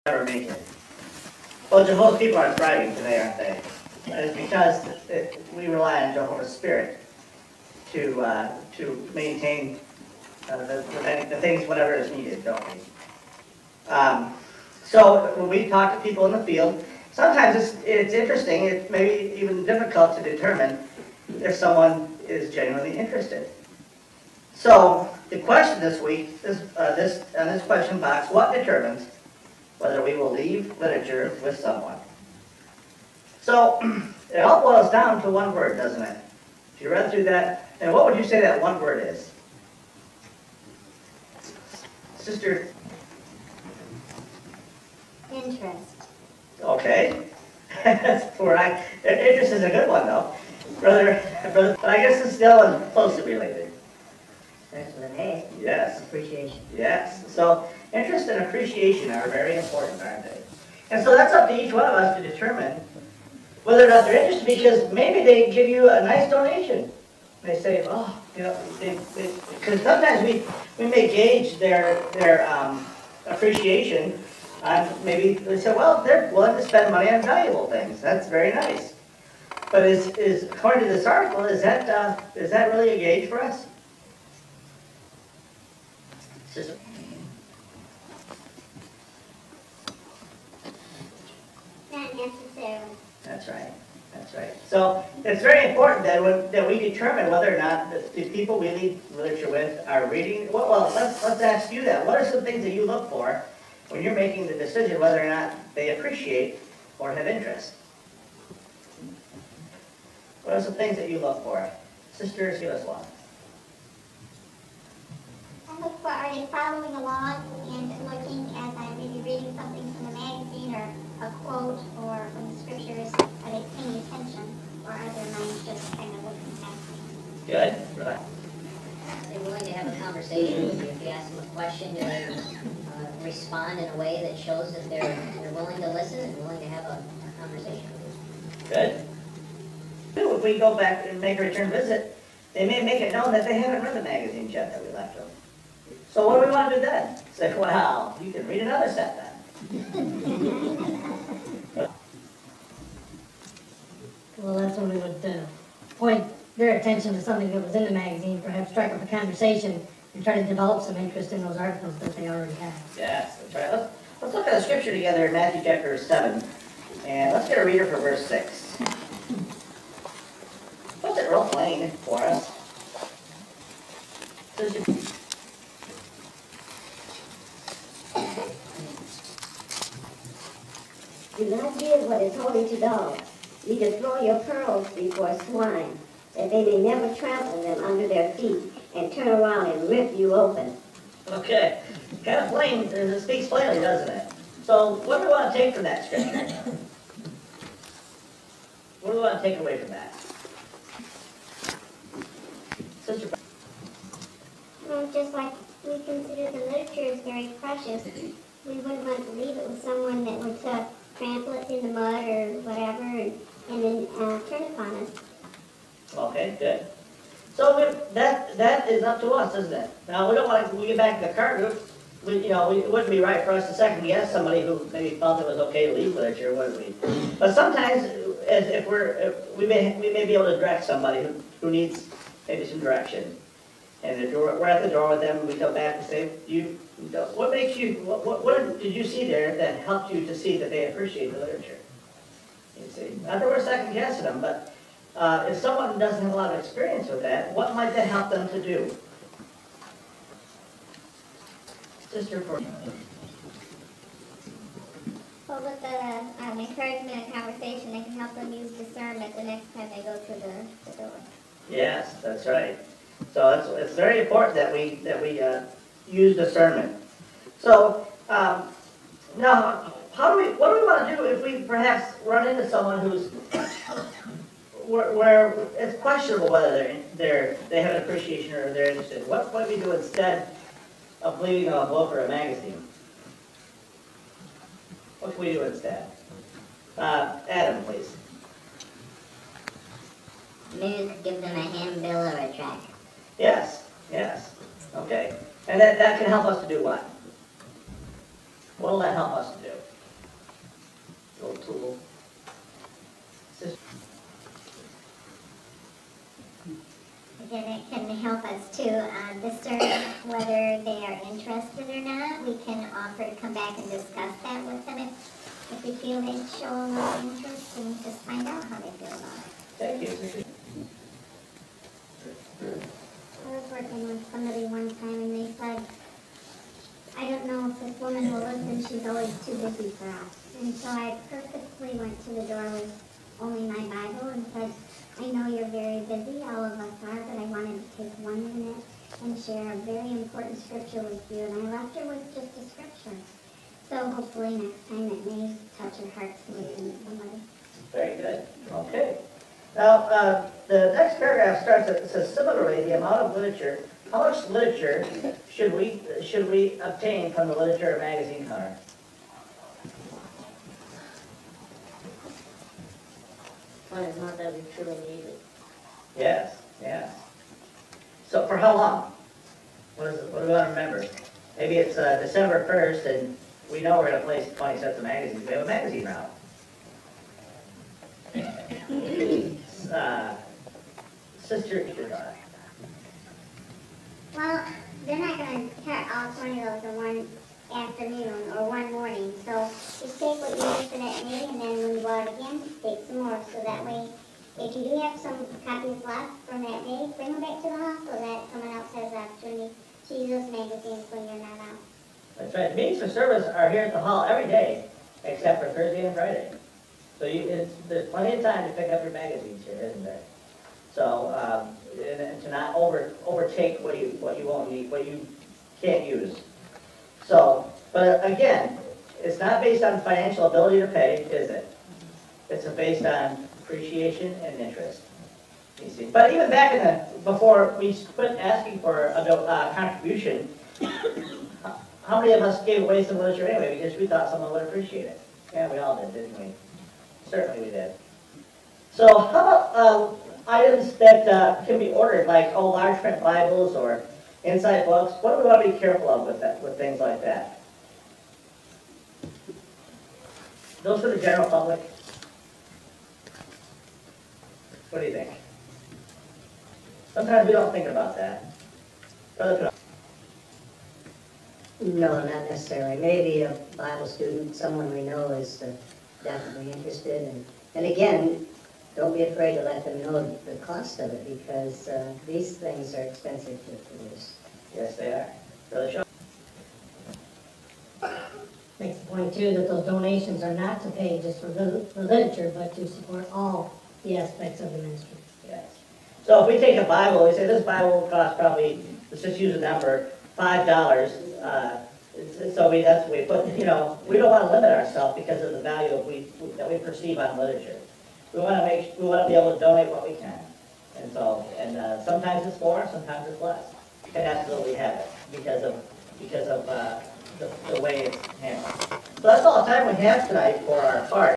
never make it. Well, Jehovah's people are thriving today, aren't they? And it's because we rely on Jehovah's Spirit to maintain the things whatever is needed, don't we? So when we talk to people in the field, sometimes it's interesting, it's maybe even difficult to determine if someone is genuinely interested. So the question this week is this question box: what determines whether we will leave literature with someone? So it all boils down to one word, doesn't it? If you read through that, and what would you say that one word is? Sister? Interest. Okay. That's where interest is a good one, though. Brother, but I guess it's still closely related. Starts with an A. Yes. Appreciation. Yes. So interest and appreciation are very important, aren't they? And so that's up to each one of us to determine whether or not they're interested, because maybe they give you a nice donation. They say, oh, you know, because sometimes we may gauge their appreciation on, maybe they say, well, they're willing to spend money on valuable things. That's very nice. But is according to this article, is that really a gauge for us? Not necessarily. That's right. That's right. So it's very important that we determine whether or not the people we lead literature with are reading. Well, let's ask you that. What are some things that you look for when you're making the decision whether or not they appreciate or have interest? What are some things that you look for? Sisters, give us one. I look for, are they following along and looking as I may be reading something from the magazine or a quote or from the scriptures? Are they paying attention, or are their minds just kind of looking past me? Good. Right. Are they willing to have a conversation with you? If you ask them a question, do they respond in a way that shows that they're willing to listen and willing to have a conversation with you? Good. If we go back and make a return visit, they may make it known that they haven't read the magazine yet that we left them. So what do we want to do then? Say, well, you can read another set then. Well, that's when we would point their attention to something that was in the magazine, perhaps strike up a conversation and try to develop some interest in those articles that they already have. Yes, that's right. Let's look at the scripture together in Matthew chapter 7, and let's get a reader for verse 6. Puts it real plain for us. Do not give what is holy to dogs, neither throw your pearls before swine, that they may never trample them under their feet, and turn around and rip you open. Okay, kind of plain, it speaks plainly, doesn't it? So what do we want to take from that scripture? What do we want to take away from that? Sister. Well, just like we consider the literature is very precious, we wouldn't want to leave it with someone that would trample it in the mud or whatever and then turn upon us. Okay, good. So that is up to us, isn't it? Now, we don't want to, we get back to the car group, it wouldn't be right for us to second guess somebody who maybe felt it was okay to leave literature, would we? But sometimes, we may be able to direct somebody who needs maybe some direction. And if we're at the door with them, we come back and say, what did you see there that helped you to see that they appreciate the literature? You see, not that we're second guessing them, but if someone doesn't have a lot of experience with that, what might that help them to do? Sister for Well, with the encouragement and conversation, they can help them use discernment the next time they go through the door. Yes, that's right. So it's very important that we use discernment. So now, what do we want to do if we perhaps run into someone who's where it's questionable whether they have an appreciation or they're interested? What do we do instead of leaving them a book or a magazine? What can we do instead? Adam, please. Maybe give them a handbill or a tract. Yes, yes. Okay. And that can help us to do what? What will that help us to do? little tool. Again, it can help us to discern whether they are interested or not. We can offer to come back and discuss that with them if we feel they show a little interest, and just find out how they feel about it. Thank you. I was working with somebody one time and they said, I don't know if this woman will listen, she's always too busy for us. And so I purposely went to the door with only my Bible and said, I know you're very busy, all of us are, but I wanted to take 1 minute and share a very important scripture with you. And I left her with just a scripture. So hopefully next time it may touch her heart to listen to somebody. Very good. Okay. Now, the next paragraph starts, it says, similarly, the amount of literature, how much literature should we obtain from the literature magazine counter? One is not that we truly need it. Yes, yes. So for how long? What do we want to remember? Maybe it's December 1st and we know we're going to place 20 sets of magazines. We have a magazine route. Sister, Well, they're not going to cut all 20 of those in one afternoon or one morning. So just take what you did for that day and then when you go out again, take some more. So that way, if you do have some copies left from that day, bring them back to the hall so that someone else has the opportunity to use those magazines when you're not out. that's right. Meetings for service are here at the hall every day except for Thursday and Friday. So there's plenty of time to pick up your magazines here, isn't there? So, and to not overtake what you won't need, what you can't use. So, but again, it's not based on financial ability to pay, is it? It's based on appreciation and interest. You see, but even back before we quit asking for a contribution, how many of us gave away some literature anyway because we thought someone would appreciate it? Yeah, we all did, didn't we? Certainly we did. So how about items that can be ordered, like large print Bibles or inside books? What do we want to be careful of with things like that? Those for the general public. What do you think? Sometimes we don't think about that. No, not necessarily. Maybe a Bible student, someone we know is definitely interested. And again, don't be afraid to let them know the cost of it because these things are expensive to produce. Yes, they are. Brother Shaw? Makes the point too that those donations are not to pay just for literature, but to support all the aspects of the ministry. Yes. So if we take a Bible, we say this Bible will cost probably, let's just use a number, $5. So that's we put, we don't want to limit ourselves because of the value that we perceive on literature. We want to be able to donate what we can. And so, sometimes it's more, sometimes it's less. And that's what we have it because of the way it's handled. So that's all the time we have tonight for our part.